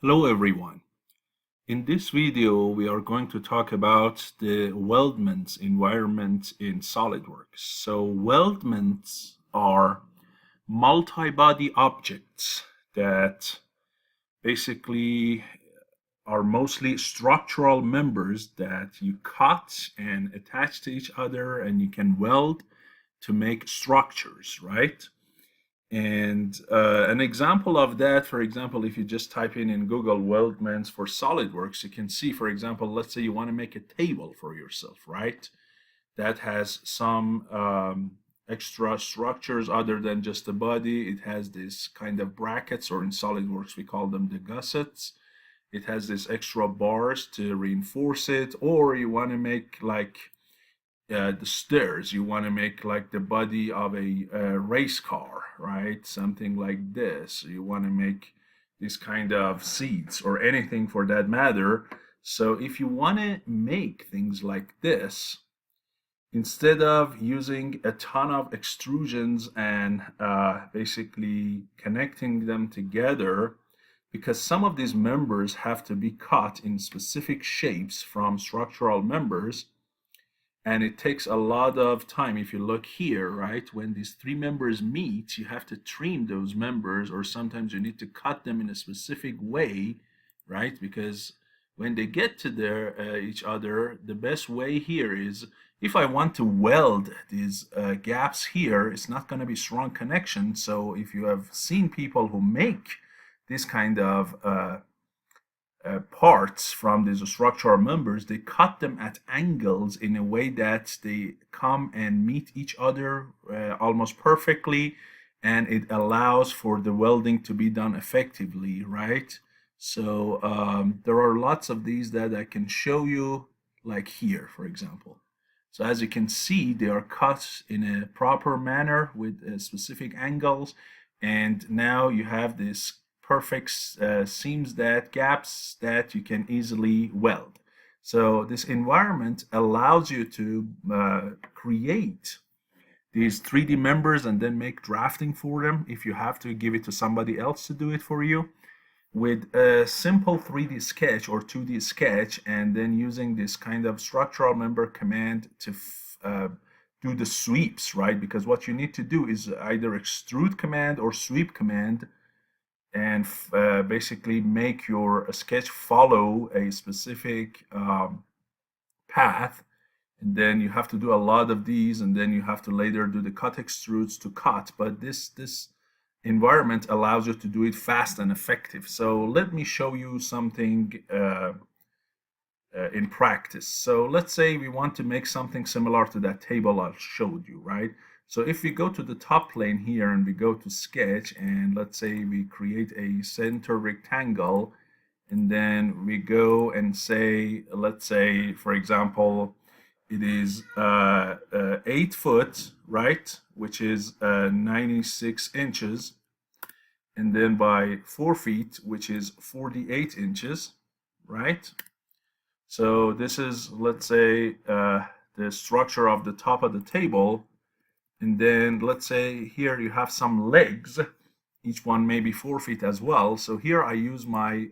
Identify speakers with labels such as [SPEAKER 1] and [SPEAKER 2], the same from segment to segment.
[SPEAKER 1] Hello everyone. In this video, we are going to talk about the weldments environment in SolidWorks. So weldments are multi-body objects that basically are mostly structural members that you cut and attach to each other and you can weld to make structures, right? And an example of that, for example, if you just type in Google weldments for SolidWorks, you can see, for example, let's say you want to make a table for yourself, right? That has some extra structures other than just the body. It has this kind of brackets, or in SolidWorks, we call them the gussets. It has this extra bars to reinforce it, or you want to make like the stairs. You want to make like the body of a race car, right? Something like this. You want to make these kind of seats or anything for that matter. So if you want to make things like this, instead of using a ton of extrusions and basically connecting them together, because some of these members have to be cut in specific shapes from structural members, and it takes a lot of time. If you look here, right, when these three members meet, you have to trim those members, or sometimes you need to cut them in a specific way, right? Because when they get to each other, the best way here is, if I want to weld these gaps here, it's not going to be strong connection. So if you have seen people who make this kind of parts from these structural members, they cut them at angles in a way that they come and meet each other almost perfectly, and it allows for the welding to be done effectively, right? So there are lots of these that I can show you, like here, for example. So as you can see, they are cut in a proper manner with specific angles, and now you have this perfect seams, that gaps that you can easily weld. So this environment allows you to create these 3D members and then make drafting for them. If you have to, give it to somebody else to do it for you with a simple 3D sketch or 2D sketch, and then using this kind of structural member command to do the sweeps, right? Because what you need to do is either extrude command or sweep command, and basically make your sketch follow a specific path. And then you have to do a lot of these, and then you have to later do the cut extrudes to cut. But this environment allows you to do it fast and effective. So let me show you something in practice. So let's say we want to make something similar to that table I showed you, right? So if we go to the top plane here and we go to sketch, and let's say we create a center rectangle, and then we go and say, let's say, for example, it is 8 foot, right? Which is 96 inches, and then by 4 feet, which is 48 inches, right? So this is, let's say, the structure of the top of the table. And then let's say here you have some legs, each one maybe 4 feet as well. So here I use my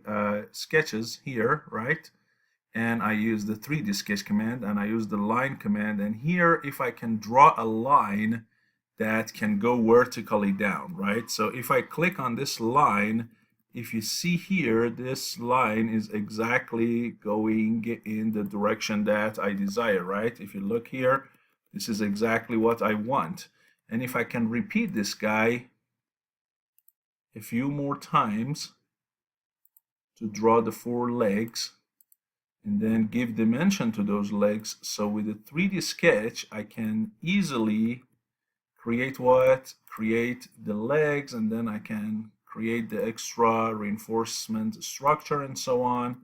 [SPEAKER 1] sketches here, right? And I use the 3D sketch command, and I use the line command. And here, if I can draw a line that can go vertically down, right? So if I click on this line, if you see here, this line is exactly going in the direction that I desire, right? If you look here, this is exactly what I want. And if I can repeat this guy a few more times to draw the 4 legs, and then give dimension to those legs, so with a 3D sketch, I can easily create what? Create the legs, and then I can create the extra reinforcement structure and so on,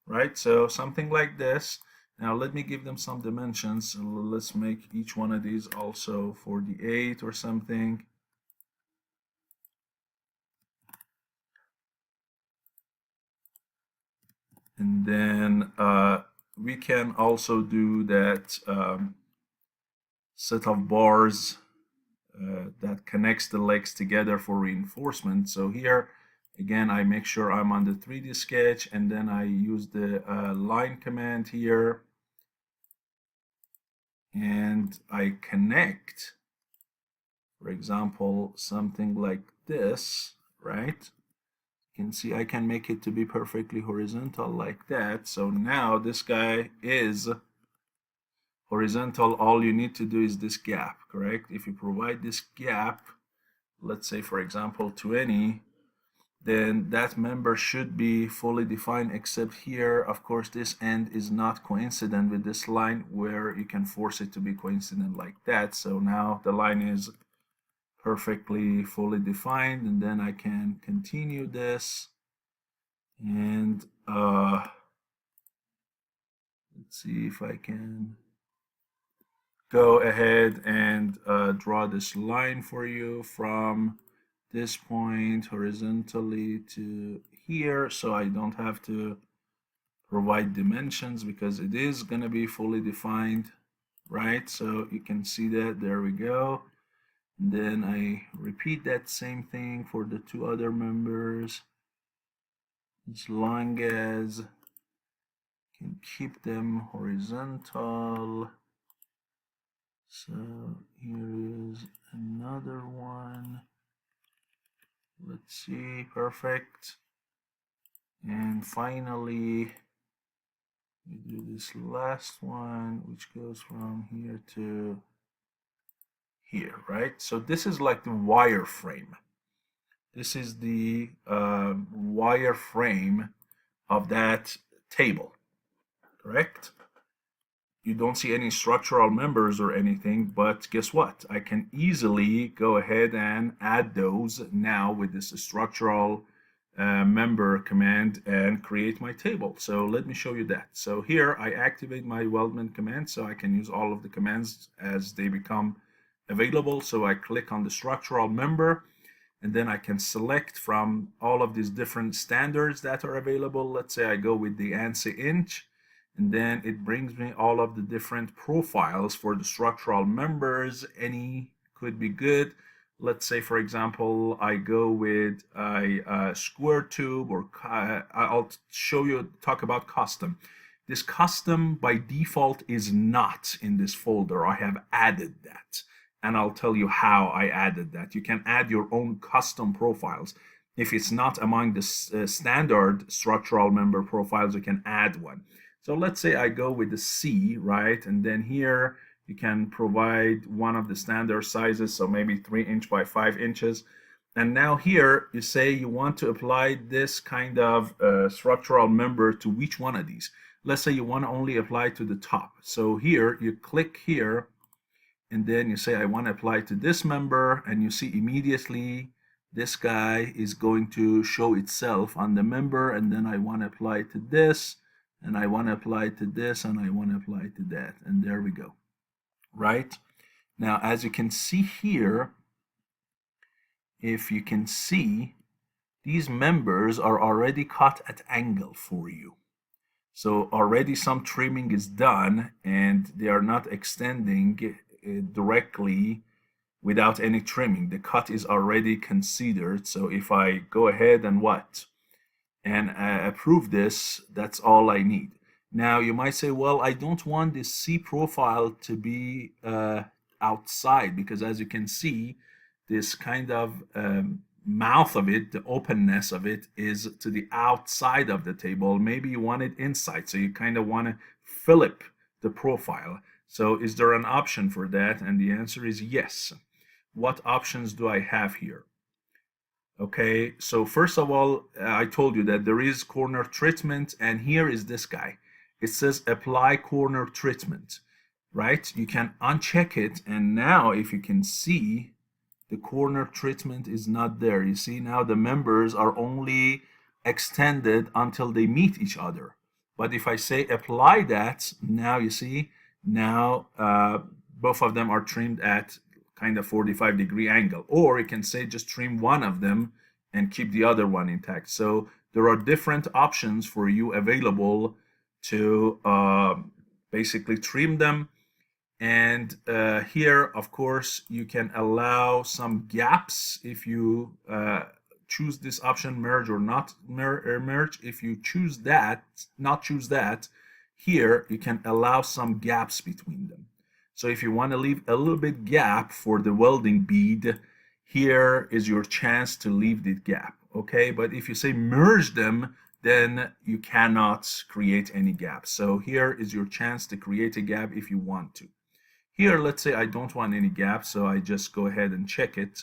[SPEAKER 1] right? So something like this. Now let me give them some dimensions. Let's make each one of these also 48 or something. And then we can also do that set of bars that connects the legs together for reinforcement. So here Again, I make sure I'm on the 3D sketch, and then I use the line command here, and I connect, for example, something like this, right? You can see I can make it to be perfectly horizontal like that. So now this guy is horizontal. All you need to do is this gap, correct? If you provide this gap, let's say for example 20, then that member should be fully defined, except here, of course, this end is not coincident with this line where you can force it to be coincident like that. So now the line is perfectly fully defined, and then I can continue this, and let's see if I can go ahead and draw this line for you from this point horizontally to here, so I don't have to provide dimensions because it is going to be fully defined, right? So you can see that. There we go. And then I repeat that same thing for the two other members, as long as you can keep them horizontal. So here is another one. Let's see, perfect. And finally, we do this last one, which goes from here to here, right? So this is like the wire frame. This is the wire frame of that table, correct? You don't see any structural members or anything, but guess what? I can easily go ahead and add those now with this structural member command and create my table. So let me show you that. So here I activate my weldment command, so I can use all of the commands as they become available. So I click on the structural member, and then I can select from all of these different standards that are available. Let's say I go with the ANSI inch, and then it brings me all of the different profiles for the structural members. Any could be good. Let's say, for example, I go with a square tube, or I'll talk about custom. This custom by default is not in this folder. I have added that, and I'll tell you how I added that. You can add your own custom profiles. If it's not among the standard structural member profiles, you can add one. So let's say I go with the C, right? And then here you can provide one of the standard sizes, so maybe 3 inch by 5 inches. And now here you say you want to apply this kind of structural member to which one of these. Let's say you want to only apply to the top. So here you click here, and then you say I want to apply to this member, and you see immediately this guy is going to show itself on the member. And then I want to apply to this, and I want to apply to this, and I want to apply to that, and there we go, right? Now, as you can see here, if you can see, these members are already cut at angle for you. So already some trimming is done, and they are not extending directly without any trimming. The cut is already considered. So if I go ahead and and approve this, that's all I need. Now you might say, well, I don't want this C profile to be outside, because as you can see, this kind of mouth of it, the openness of it, is to the outside of the table. Maybe you want it inside, so you kind of want to flip the profile. So is there an option for that? And the answer is yes. What options do I have here? Okay, so first of all, I told you that there is corner treatment, and here is this guy. It says apply corner treatment, right? You can uncheck it, and now if you can see, the corner treatment is not there. You see, now the members are only extended until they meet each other. But if I say apply that, now you see, now both of them are trimmed at kind of 45-degree angle. Or you can say just trim one of them and keep the other one intact. So there are different options for you available to basically trim them. And here, of course, you can allow some gaps if you choose this option, merge or not merge. If you choose that, not choose that, here you can allow some gaps between them. So if you want to leave a little bit gap for the welding bead, here is your chance to leave the gap. Okay, but if you say merge them, then you cannot create any gaps. So here is your chance to create a gap if you want to. Here, let's say I don't want any gaps, so I just go ahead and check it.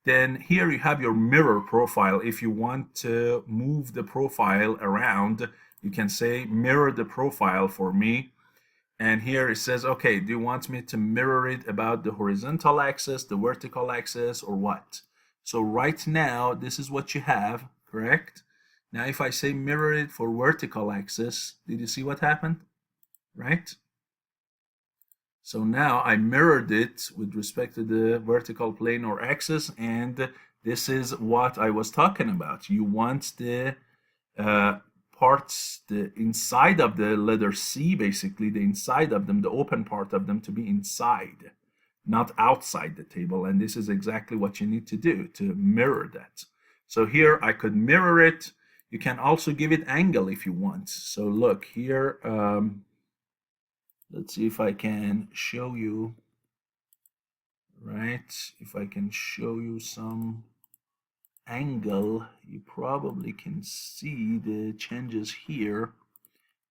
[SPEAKER 1] Then here you have your mirror profile. If you want to move the profile around, you can say mirror the profile for me. And here it says, okay, do you want me to mirror it about the horizontal axis, the vertical axis, or what? So right now, this is what you have, correct? Now, if I say mirror it for vertical axis, did you see what happened? Right? So now I mirrored it with respect to the vertical plane or axis, and this is what I was talking about. You want the parts, the inside of the letter C, basically the inside of them, the open part of them, to be inside, not outside the table. And this is exactly what you need to do to mirror that. So here I could mirror it. You can also give it angle if you want. So look here, let's see if I can show you, right? If I can show you some angle, you probably can see the changes here.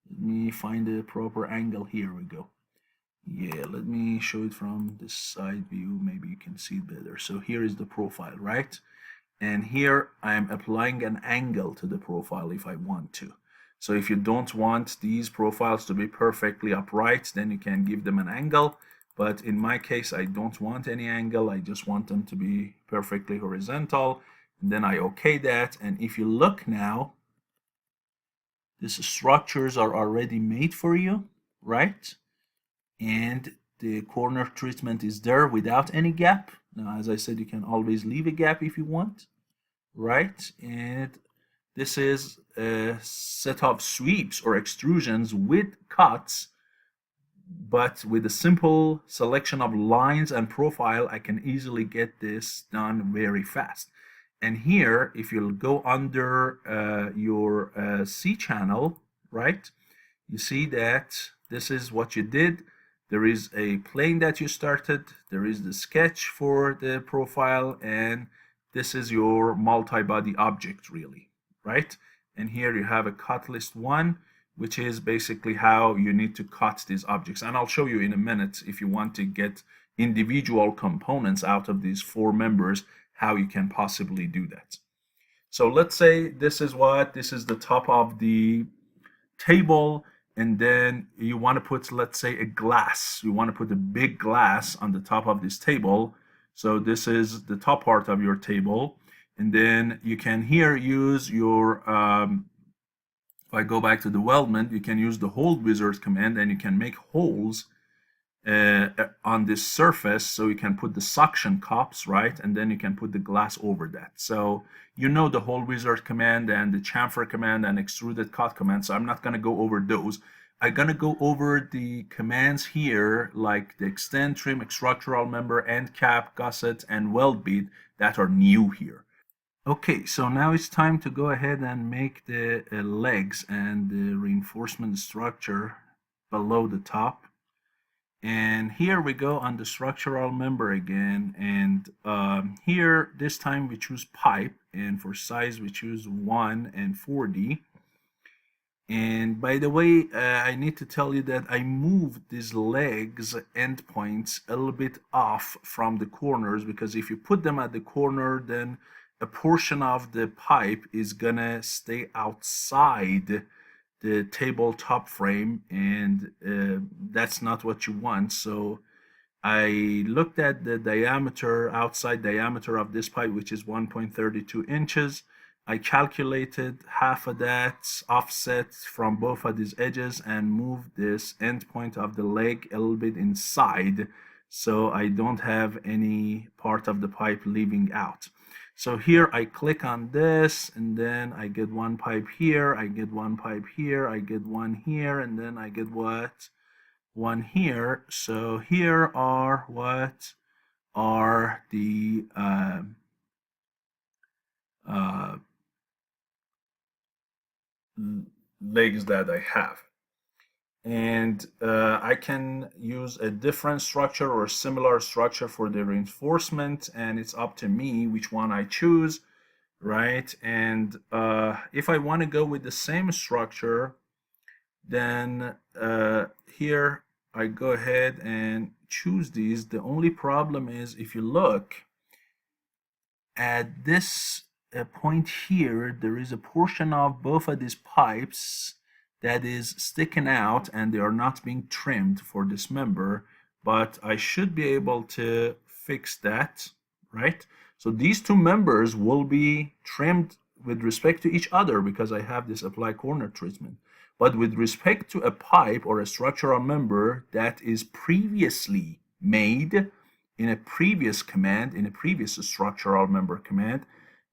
[SPEAKER 1] Let me find the proper angle. Here we go. Yeah, let me show it from this side view. Maybe you can see it better. So here is the profile, right? And here I am applying an angle to the profile if I want to. So if you don't want these profiles to be perfectly upright, then you can give them an angle. But in my case, I don't want any angle. I just want them to be perfectly horizontal. And then I OK that. And if you look now, these structures are already made for you, right? And the corner treatment is there without any gap. Now, as I said, you can always leave a gap if you want, right? And this is a set of sweeps or extrusions with cuts, but with a simple selection of lines and profile, I can easily get this done very fast. And here, if you'll go under your C channel, right, you see that this is what you did. There is a plane that you started, there is the sketch for the profile, and this is your multi-body object, really, right? And here you have a cut list 1, which is basically how you need to cut these objects. And I'll show you in a minute, if you want to get individual components out of these 4 members, how you can possibly do that. So let's say this is the top of the table, and then you want to put, let's say, a glass. You want to put a big glass on the top of this table. So this is the top part of your table. And then you can here use your, if I go back to the weldment, you can use the hole wizard command, and you can make holes on this surface, so you can put the suction cups, right? And then you can put the glass over that. So you know the hole wizard command and the chamfer command and extruded cut command, so I'm not going to go over those. I'm going to go over the commands here, like the extend, trim, structural member, end cap, gusset, and weld bead, that are new here. Okay, so now it's time to go ahead and make the legs and the reinforcement structure below the top. And here we go on the structural member again, and here this time we choose pipe, and for size we choose 1 and 4D. And by the way, I need to tell you that I moved these legs endpoints a little bit off from the corners, because if you put them at the corner, then a portion of the pipe is gonna stay outside the tabletop frame, and that's not what you want. So I looked at the diameter, outside diameter of this pipe, which is 1.32 inches. I calculated half of that offset from both of these edges and moved this end point of the leg a little bit inside, so I don't have any part of the pipe leaving out. So here I click on this, and then I get one pipe here, I get one pipe here, I get one here, and then I get what? One here. So here are what are the uh, legs that I have. And I can use a different structure or a similar structure for the reinforcement, and it's up to me which one I choose, right? And if I want to go with the same structure, then here I go ahead and choose these. The only problem is, if you look at this point here, there is a portion of both of these pipes that is sticking out, and they are not being trimmed for this member, but I should be able to fix that, right? So these two members will be trimmed with respect to each other because I have this apply corner treatment. But with respect to a pipe or a structural member that is previously made in a previous command, in a previous structural member command,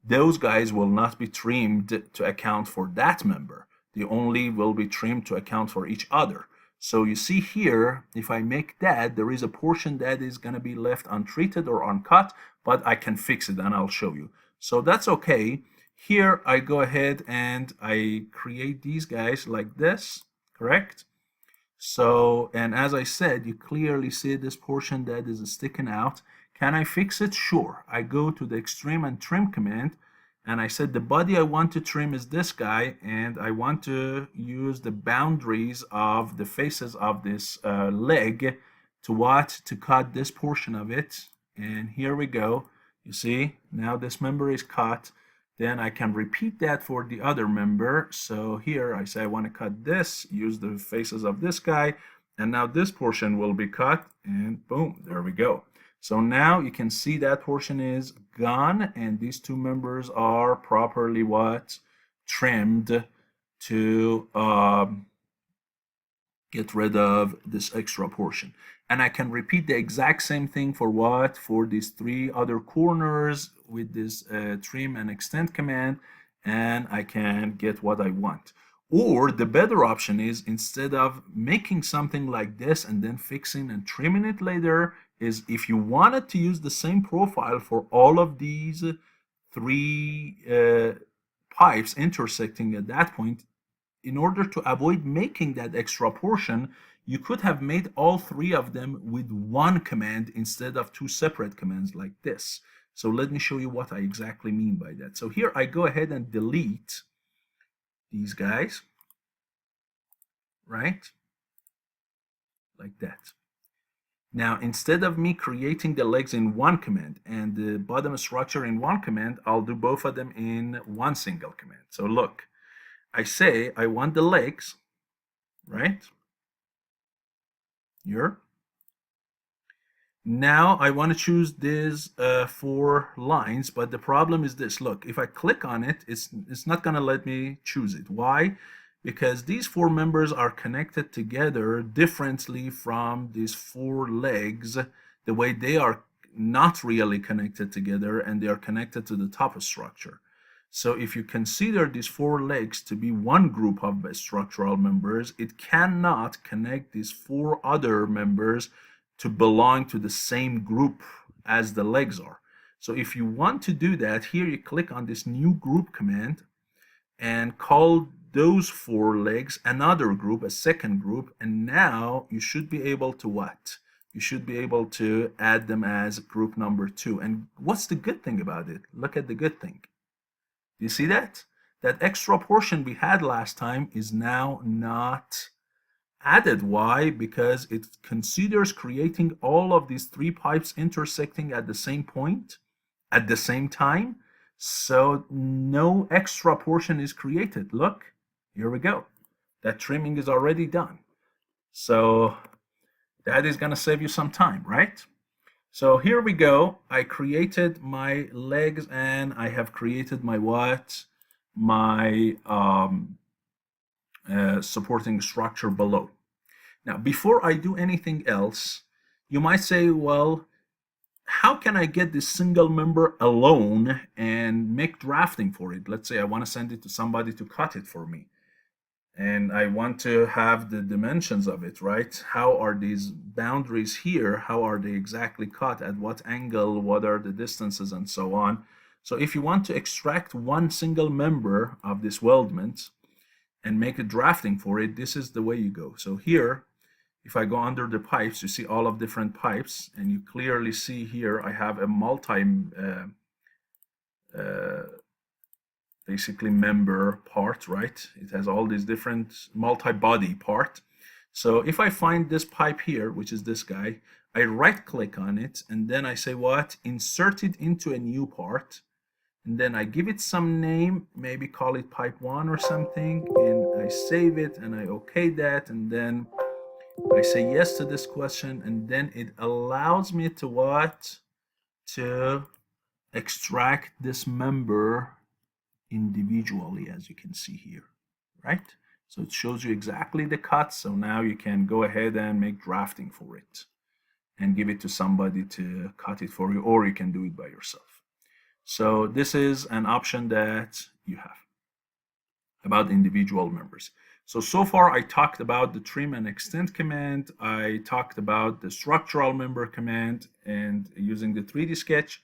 [SPEAKER 1] those guys will not be trimmed to account for that member. They only will be trimmed to account for each other. So you see here, if I make that, there is a portion that is going to be left untreated or uncut, but I can fix it and I'll show you. So that's okay. Here I go ahead and I create these guys like this, correct? So, and as I said, you clearly see this portion that is sticking out. Can I fix it? Sure. I go to the extreme and trim command, and I said the body I want to trim is this guy, and I want to use the boundaries of the faces of this leg to what? To cut this portion of it. And here we go. You see, now this member is cut. Then I can repeat that for the other member. So here I say I want to cut this, use the faces of this guy, and now this portion will be cut, and boom, there we go. So now you can see that portion is gone, and these two members are properly what? Trimmed to get rid of this extra portion. And I can repeat the exact same thing for what? For these three other corners with this trim and extend command, and I can get what I want. Or the better option is, instead of making something like this and then fixing and trimming it later, is if you wanted to use the same profile for all of these three pipes intersecting at that point, in order to avoid making that extra portion, you could have made all three of them with one command instead of two separate commands like this. So let me show you what I exactly mean by that. So here I go ahead and delete these guys, right? Like that. Now, instead of me creating the legs in one command and the bottom structure in one command, I'll do both of them in one single command. So look, I say I want the legs, right? Here. Now I want to choose these 4 lines, but the problem is this. Look, if I click on it, it's not going to let me choose it. Why? Because these 4 members are connected together differently from these 4 legs, the way they are not really connected together, and they are connected to the top structure. So if you consider these 4 legs to be one group of structural members, it cannot connect these 4 other members to belong to the same group as the legs are. So if you want to do that, here you click on this new group command and call those 4 legs another group, a second group, and now you should be able to what? You should be able to add them as group number 2. And what's the good thing about it? Look at the good thing. You see that? That extra portion we had last time is now not added. Why? Because it considers creating all of these 3 pipes intersecting at the same point, at the same time. So no extra portion is created. Look, here we go. That trimming is already done. So that is going to save you some time, right? So here we go. I created my legs and I have created my what? My supporting structure below. Now, before I do anything else, you might say, well, how can I get this single member alone and make drafting for it? Let's say I want to send it to somebody to cut it for me. And I want to have the dimensions of it, right? How are these boundaries here? How are they exactly cut? At what angle? What are the distances and so on? So if you want to extract one single member of this weldment and make a drafting for it, this is the way you go. So here, if I go under the pipes, you see all of different pipes, and you clearly see here I have a basically member part, right? It has all these different multi-body part. So if I find this pipe here, which is this guy, I right click on it and then I say what? Insert it into a new part. And then I give it some name, maybe call it pipe 1 or something, and I save it and I okay that, and then I say yes to this question, and then it allows me to what? To extract this member individually, as you can see here, right? So it shows you exactly the cut. So now you can go ahead and make drafting for it and give it to somebody to cut it for you, or you can do it by yourself. So this is an option that you have about individual members. So far I talked about the trim and extend command. I talked about the structural member command and using the 3D sketch.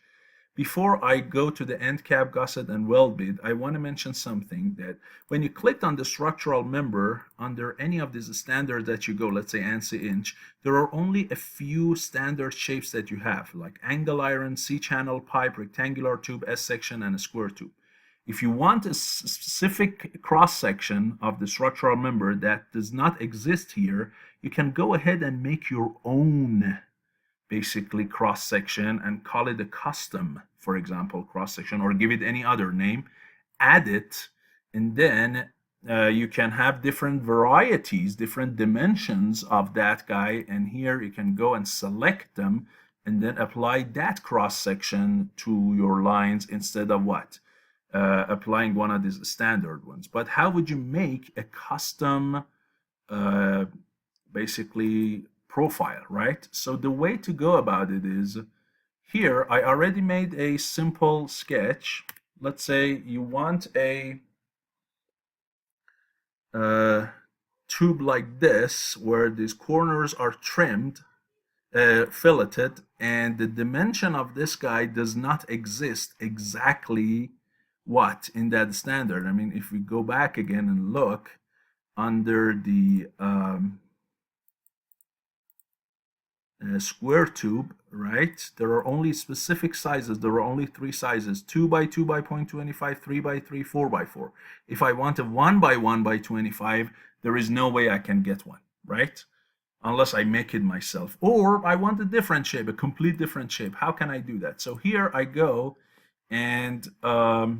[SPEAKER 1] Before I go to the end cap, gusset, and weld bead, I want to mention something that when you clicked on the structural member under any of these standards that you go, let's say ANSI inch, there are only a few standard shapes that you have, like angle iron, C-channel pipe, rectangular tube, S-section, and a square tube. If you want a specific cross-section of the structural member that does not exist here, you can go ahead and make your own basically cross-section and call it a custom, for example, cross-section, or give it any other name, add it, and then you can have different varieties, different dimensions of that guy, and here you can go and select them and then apply that cross-section to your lines instead of what? Applying one of these standard ones. But how would you make a custom basically profile, right? So the way to go about it is, here I already made a simple sketch. Let's say you want a tube like this where these corners are trimmed, filleted, and the dimension of this guy does not exist exactly what in that standard. I mean, if we go back again and look under the square tube, right? There are only specific sizes. There are only 3 sizes: 2 by 2 by 0.25, 3 by 3, 4 by 4. If I want a 1 by 1 by 25, there is no way I can get one, right? Unless I make it myself. Or I want a different shape, a complete different shape. How can I do that? So here I go and I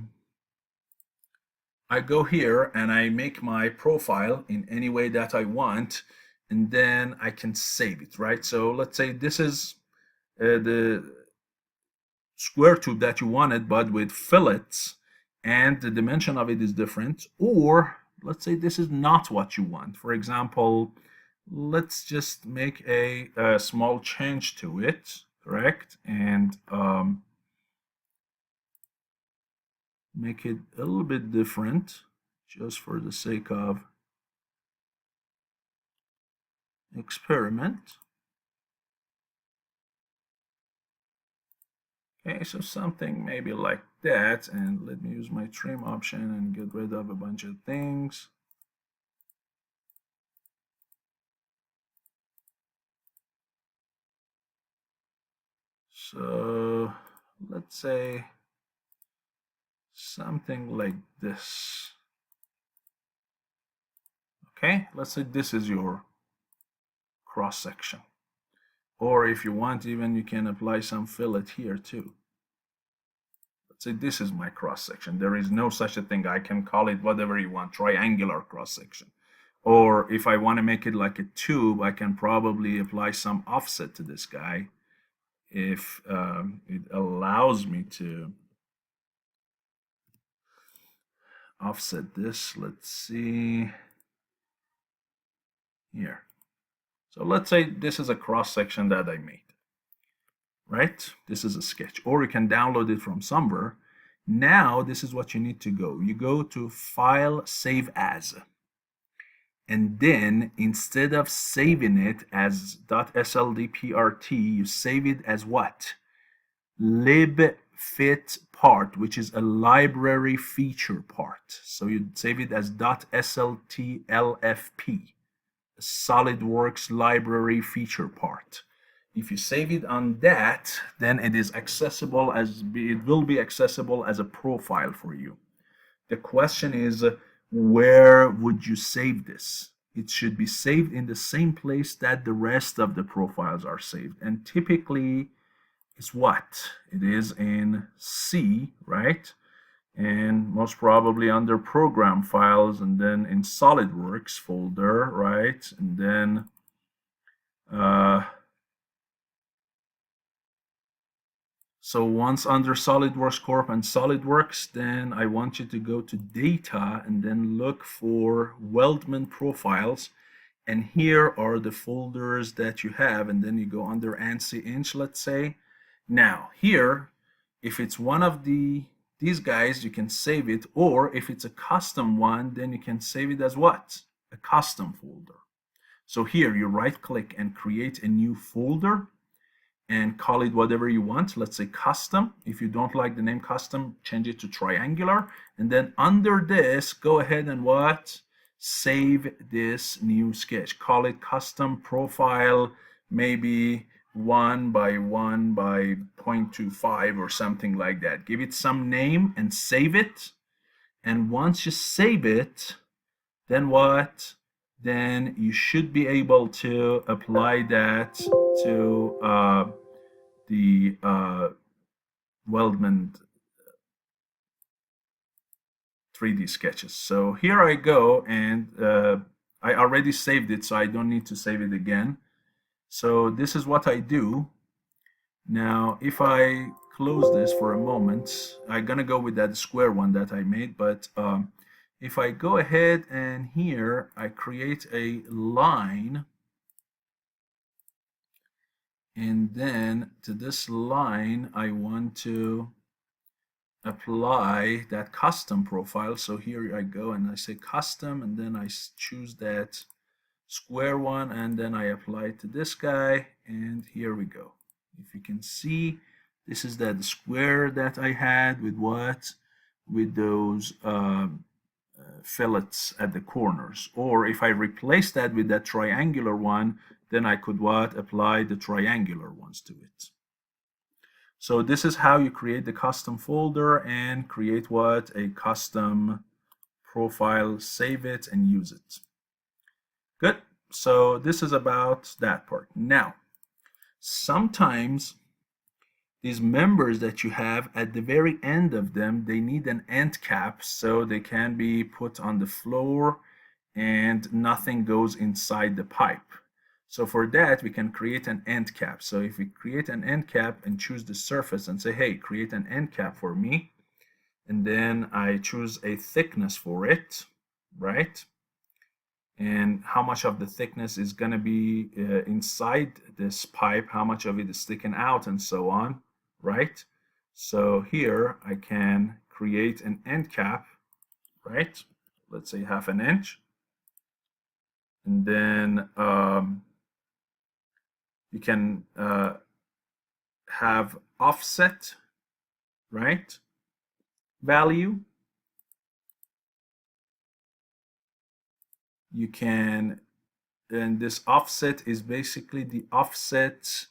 [SPEAKER 1] go here and I make my profile in any way that I want, and then I can save it, right? So let's say this is the square tube that you wanted, but with fillets, and the dimension of it is different. Or let's say this is not what you want. For example, let's just make a small change to it, correct? And make it a little bit different, just for the sake of experiment. Okay, so something maybe like that, and let me use my trim option and get rid of a bunch of things. So let's say something like this. Okay, let's say this is your cross section. Or if you want, even you can apply some fillet here too. Let's say this is my cross section. There is no such a thing. I can call it whatever you want, triangular cross section. Or if I want to make it like a tube, I can probably apply some offset to this guy if it allows me to offset this. Let's see here. So let's say this is a cross section that I made, right? This is a sketch, or you can download it from somewhere. Now this is what you need to go. You go to File, Save As, and then instead of saving it as .sldprt, you save it as what? Lib fit part, which is a library feature part. So you'd save it as .sltlfp, SolidWorks library feature part. If you save it on that, then it is accessible as it will be accessible as a profile for you. The question is, where would you save this? It should be saved in the same place that the rest of the profiles are saved. And typically, it's what? It is in C, right? And most probably under program files, and then in SolidWorks folder, right? And then so once under SolidWorks Corp and SolidWorks, then I want you to go to data and then look for Weldment profiles. And here are the folders that you have, and then you go under ANSI inch, let's say. Now here, if it's one of these guys, you can save it, or if it's a custom one, then you can save it as what? A custom folder. So here you right click and create a new folder and call it whatever you want. Let's say custom. If you don't like the name custom, change it to triangular. And then under this, go ahead and what? Save this new sketch. Call it custom profile, maybe 1 by 1 by 0.25 or something like that. Give it some name and save it. And once you save it, then what? Then you should be able to apply that to the Weldment 3D sketches. So here I go, and I already saved it, so I don't need to save it again. So this is what I do. Now, if I close this for a moment, I'm gonna go with that square one that I made, but if I go ahead and here I create a line, and then to this line I want to apply that custom profile. So here I go and I say custom, and then I choose that square one, and then I apply it to this guy, and here we go. If you can see, this is that square that I had with what? With those fillets at the corners. Or if I replace that with that triangular one, then I could what? Apply the triangular ones to it. So this is how you create the custom folder and create what? A custom profile, save it and use it. Good. So this is about that part. Now, sometimes these members that you have, at the very end of them, they need an end cap so they can be put on the floor and nothing goes inside the pipe. So for that, we can create an end cap. So if we create an end cap and choose the surface and say, hey, create an end cap for me, and then I choose a thickness for it, right? And how much of the thickness is going to be inside this pipe, how much of it is sticking out, and so on, right? So here I can create an end cap, right? Let's say 1/2 inch. And then you can have offset, right? Value. You can, and this offset is basically the offset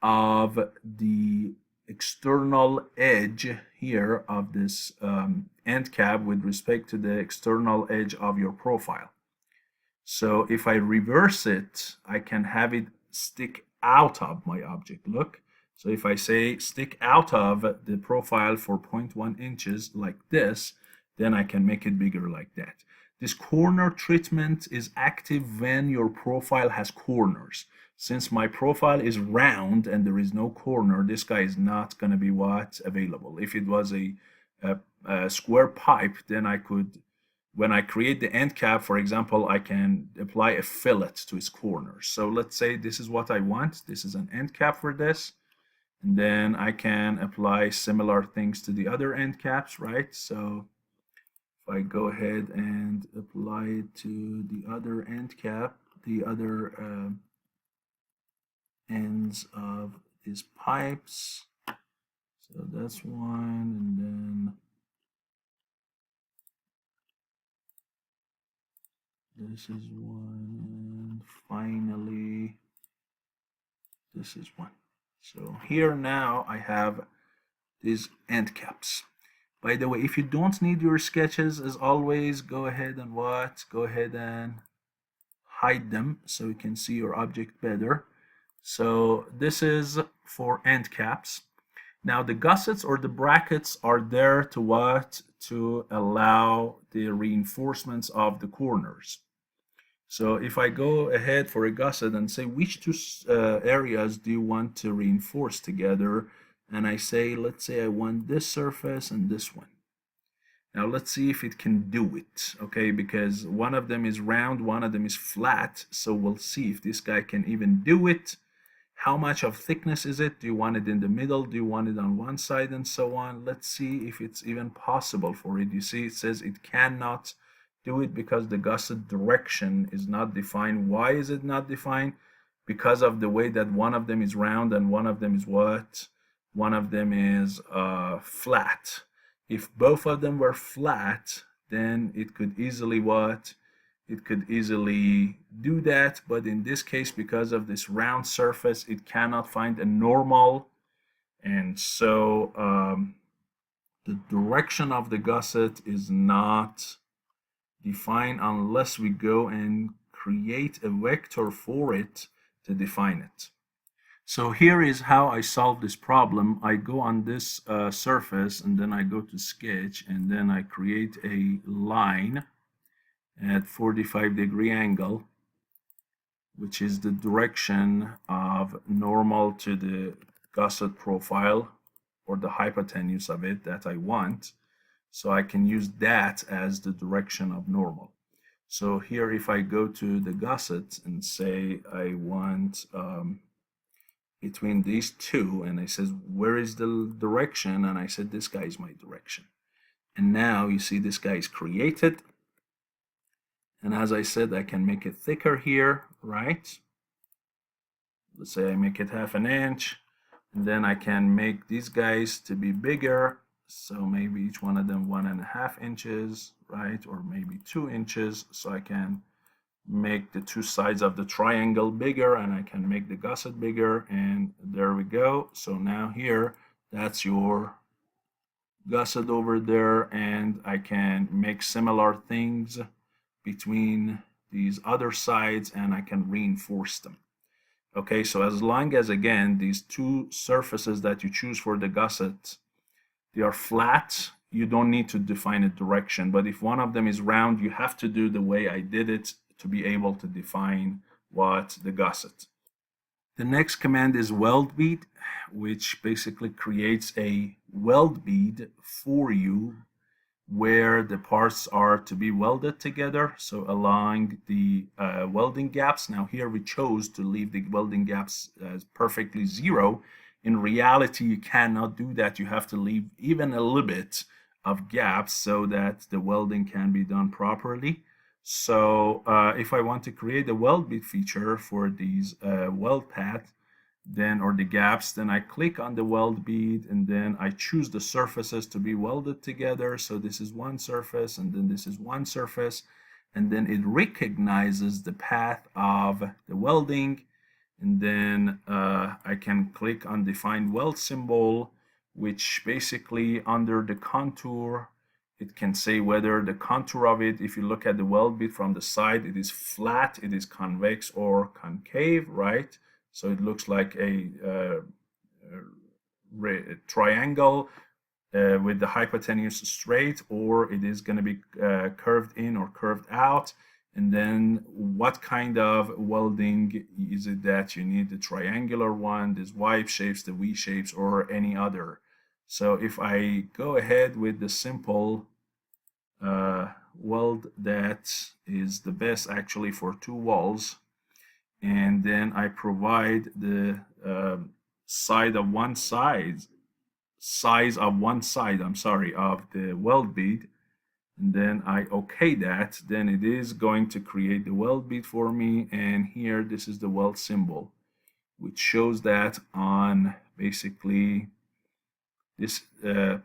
[SPEAKER 1] of the external edge here of this end cap with respect to the external edge of your profile. So if I reverse it, I can have it stick out of my object. Look. So if I say stick out of the profile for 0.1 inches like this, then I can make it bigger like that. This corner treatment is active when your profile has corners. Since my profile is round and there is no corner, this guy is not going to be what? Available. If it was a square pipe, then I could, when I create the end cap, for example, I can apply a fillet to its corners. So let's say this is what I want. This is an end cap for this. And then I can apply similar things to the other end caps, right? So if I go ahead and apply it to the other end cap, the other ends of these pipes. So that's one, and then this is one, and finally this is one. So here now I have these end caps. By the way, if you don't need your sketches, as always, go ahead and what? Go ahead and hide them so you can see your object better. So this is for end caps. Now the gussets or the brackets are there to what? To allow the reinforcements of the corners. So if I go ahead for a gusset and say which two areas do you want to reinforce together, and I say, let's say I want this surface and this one. Now let's see if it can do it, okay? Because one of them is round, one of them is flat, so we'll see if this guy can even do it. How much of thickness is it? Do you want it in the middle? Do you want it on one side and so on? Let's see if it's even possible for it. You see, it says it cannot do it because the gusset direction is not defined. Why is it not defined? Because of the way that one of them is round and one of them is what? One of them is flat. If both of them were flat, then it could easily what? It could easily do that, but in this case, because of this round surface, it cannot find a normal, and so the direction of the gusset is not defined unless we go and create a vector for it to define it. So here is how I solve this problem. I go on this surface, and then I go to sketch, and then I create a line at 45-degree angle, which is the direction of normal to the gusset profile or the hypotenuse of it that I want. So I can use that as the direction of normal. So here, if I go to the gusset and say I want between these two, and I says, where is the direction? And I said, this guy is my direction. And now you see this guy is created. And as I said, I can make it thicker here, right? Let's say I make it 1/2 inch. And then I can make these guys to be bigger. So maybe each one of them 1.5 inches, right? Or maybe 2 inches. So I can make the two sides of the triangle bigger, and I can make the gusset bigger, and there we go. So now here, that's your gusset over there, and I can make similar things between these other sides, and I can reinforce them. Okay, so as long as, again, these two surfaces that you choose for the gusset, they are flat, you don't need to define a direction. But if one of them is round, you have to do the way I did it to be able to define what the gusset. The next command is weld bead, which basically creates a weld bead for you where the parts are to be welded together, so along the welding gaps. Now here we chose to leave the welding gaps as perfectly 0. In reality, you cannot do that. You have to leave even a little bit of gaps so that the welding can be done properly. So if I want to create a weld bead feature for these weld path, then, or the gaps, then I click on the weld bead, and then I choose the surfaces to be welded together. So this is one surface, and then this is one surface, and then it recognizes the path of the welding, and then I can click on define weld symbol, which basically under the contour, it can say whether the contour of it, if you look at the weld bead from the side, it is flat, it is convex, or concave, right? So it looks like a triangle with the hypotenuse straight, or it is going to be curved in or curved out. And then what kind of welding is it that you need? The triangular one, these Y shapes, the V shapes, or any other. So if I go ahead with the simple weld that is the best actually for two walls, and then I provide the size of one side of the weld bead, and then I OK that, then it is going to create the weld bead for me. And here, this is the weld symbol, which shows that on basically This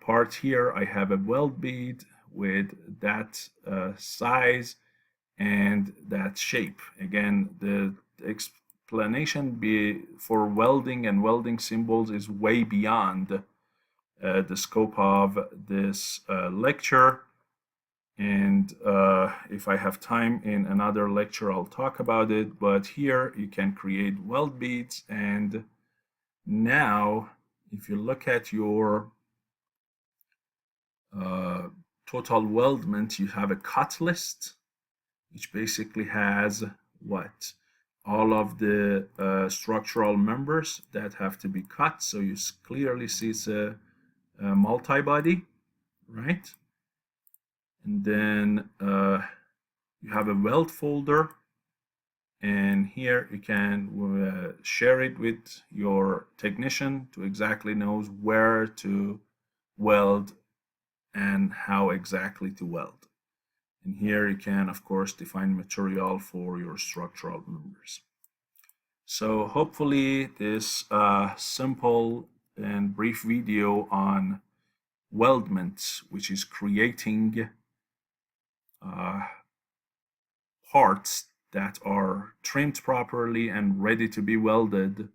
[SPEAKER 1] part here, I have a weld bead with that size and that shape. Again, the explanation for welding and welding symbols is way beyond the scope of this lecture. And if I have time in another lecture, I'll talk about it. But here you can create weld beads. And now, if you look at your total weldment, you have a cut list, which basically has what? All of the structural members that have to be cut. So you clearly see it's a multi-body, right? And then you have a weld folder, and here you can share it with your technician to exactly knows where to weld and how exactly to weld. And here you can, of course, define material for your structural members. So hopefully this simple and brief video on weldments, which is creating parts that are trimmed properly and ready to be welded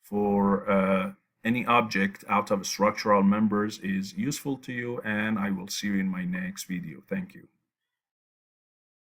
[SPEAKER 1] for any object out of structural members, is useful to you, and I will see you in my next video. Thank you.